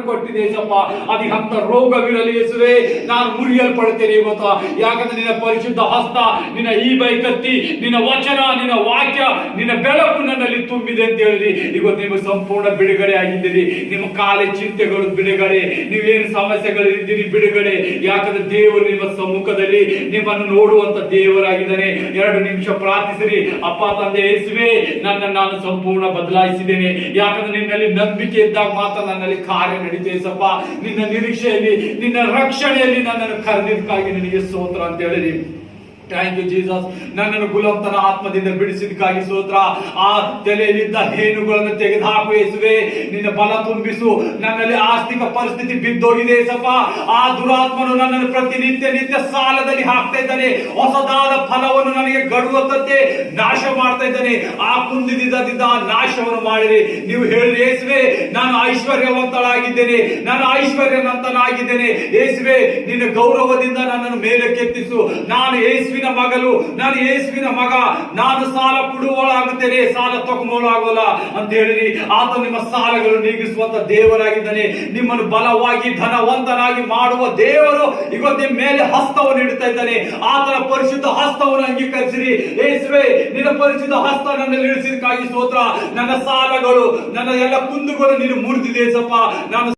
ಕೊಟ್ಟಿದೆ ಏಸಪ್ಪ. ಅದಕ್ಕೆ ಅಂತ ರೋಗವಿರಲಿ ಯೇಸುವೆ, ನಾನು ಮುರಿಯಲ್ಪಡ್ತೇನೆ ಇವತ್ತು. ಯಾಕಂದ್ರೆ ನಿನ್ನ ಪರಿಶುದ್ಧ ಹಸ್ತ, ನಿನ್ನ ಈ ಬೈಕತ್ತಿ, ನಿನ್ನ ವಚನ, ನಿನ್ನ ವಾಕ್ಯ, ನಿನ್ನ ಬೆಳಕು ನನ್ನಲ್ಲಿ ತುಂಬಿದೆ ಅಂತ ಹೇಳಿದ್ರಿ. ಇವತ್ತು ನಿಮಗೆ ಸಂಪೂರ್ಣ ಬಿಡುಗಡೆ ಆಗಿದ್ದೀರಿ. ನಿಮ್ಮ ಕಾಲೇ ಚಿಂತೆಗಳು ಬಿಡುಗಡೆ, ನೀವೇನು ಸಮಸ್ಯೆಗಳು ಇದ್ದೀರಿ ಬಿಡುಗಡೆ. ಯಾಕಂದ್ರೆ ದೇವರು ನಿಮ್ಮ ಸಮ್ಮುಖದಲ್ಲಿ ನಿಮ್ಮನ್ನು ನೋಡುವಂತ ದೇವರಾಗಿದ್ದಾನೆ. 2 ನಿಮಿಷ ಪ್ರಾರ್ಥಿಸಿರಿ. ಅಪ್ಪ ತಂದೆ ಯೇಸುವೆ, ನಾನು ಸಂಪೂರ್ಣ ಬದಲಾಯಿಸಿದ್ದೇನೆ. ಯಾಕಂದ್ರೆ ನಿನ್ನಲ್ಲಿ ನಂಬಿಕೆ ಇದ್ದಾಗ ಮಾತ್ರ ನನ್ನಲ್ಲಿ ಕಾರ್ಯ ನಡೀತೇವೆ ಸಪ್ಪ. ನಿನ್ನ ನಿರೀಕ್ಷೆಯಲ್ಲಿ, ನಿನ್ನ ರಕ್ಷಣೆಯಲ್ಲಿ ನನ್ನನ್ನು ಕರೆದಿದ್ದಕ್ಕಾಗಿ ನಿನಗೆ ಸ್ತೋತ್ರ ಅಂತ ಹೇಳಿರಿ. Thank you Jesus. ನನ್ನನ್ನು ಗುಲಾಮತನ ಆತ್ಮದಿಂದ ಬಿಡಿಸಿದಕ್ಕಾಗಿ ಸ್ತೋತ್ರ. ಆ ತಲೆಯಲ್ಲಿದ್ದ ಹೇನುಗಳನ್ನು ತೆಗೆದುಹಾಕು ಯೇಸುವೆ. ನಿನ್ನ ಬಲ ತುಂಬಿಸು. ನನ್ನಲ್ಲಿ ಆರ್ಥಿಕ ಪರಿಸ್ಥಿತಿ ಬಿದ್ದೋಗಿದೆ ಸಪ್ಪ. ಆ ದುರಾತ್ಮನು ನನ್ನನ್ನು ಪ್ರತಿನಿತ್ಯ ಸಾಲದಲ್ಲಿ ಹಾಕ್ತಾ ಇದ್ದಾನೆ. ಹೊಸದಾದ ಫಲವನ್ನು ನನಗೆ ಗಡುವಂತೆ ನಾಶ ಮಾಡ್ತಾ ಇದ್ದಾನೆ. ಆ ಕುಂದಿದ್ದ ನಾಶವನ್ನು ಮಾಡಿರಿ. ನೀವು ಹೇಳಿ ಯೇಸುವೆ, ನಾನು ಐಶ್ವರ್ಯವಂತಳಾಗಿದ್ದೇನೆ, ನಾನು ಐಶ್ವರ್ಯವಂತನಾಗಿದ್ದೇನೆ ಯೇಸುವೆ. ನಿನ್ನ ಗೌರವದಿಂದ ನನ್ನನ್ನು ಮೇಲೆ ಕೆತ್ತಿಸು. ನಾನು ಯೇಸುವಿನ ಮಗಳು, ನಾನು ಯೇಸುವಿನ ಮಗ. ನಾನು ಸಾಲ ಕೊಡುವಳಾಗುತ್ತೇನೆ, ಸಾಲ ತಗೊಂಬೋಳಾಗೋಲ್ಲ ಅಂತ ಹೇಳಿರಿ. ಆತ ನಿಮ್ಮ ಸಾಲಗಳು ನೀಗಿಸುವಂತ ದೇವರಾಗಿದ್ದಾನೆ. ನಿಮ್ಮನ್ನು ಬಲವಾಗಿ ಧನವಂತನಾಗಿ ಮಾಡುವ ದೇವರು ಇವತ್ತು ನಿಮ್ಮ ಮೇಲೆ ಹಸ್ತವನ್ನು ಇಡ್ತಾ ಇದ್ದಾನೆ. ಆತನ ಪರಿಶುದ್ಧ ಹಸ್ತವನ್ನು ಅಂಗೀಕರಿಸಿರಿ. ಯೇಸುವೆ, ನಿನ್ನ ಪರಿಶುದ್ಧ ಹಸ್ತ ನನ್ನಲ್ಲಿ ಇಳಿಸಿದಕ್ಕಾಗಿ ಸ್ತೋತ್ರ. ನನ್ನ ಸಾಲಗಳು, ನನ್ನ ಎಲ್ಲ ಕುಂದುಗಳು ನೀನು ಮುರಿದಿದೆ ಸಪ್ಪ. ನಾನು